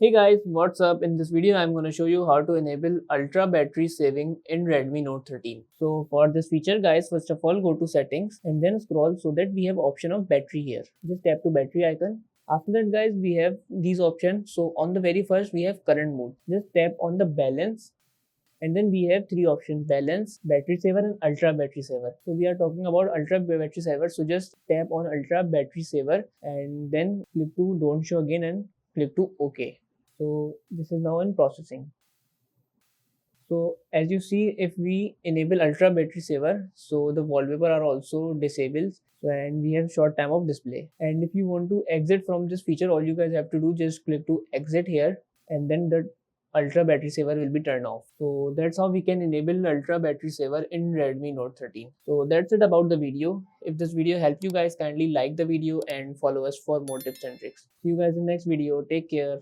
Hey guys, what's up? In this video, I'm going to show you how to enable ultra battery saving in Redmi Note 13. So for this feature guys, first of all go to settings and then scroll so that we have option of battery here. Just tap to battery icon. After that guys, we have these options. So on the very first, we have current mode. Just tap on the balance and then we have three options: balance, battery saver and ultra battery saver. So we are talking about ultra battery saver, so just tap on ultra battery saver and then click to don't show again and click to OK. So this is now in processing. So as you see, if we enable ultra battery saver, so the wallpaper are also disabled. So and we have short time of display. And if you want to exit from this feature, all you guys have to do just click to exit here, and then the ultra battery saver will be turned off. So that's how we can enable ultra battery saver in Redmi Note 13. So that's it about the video. If this video helped you guys, kindly like the video and follow us for more tips and tricks. See you guys in the next video. Take care.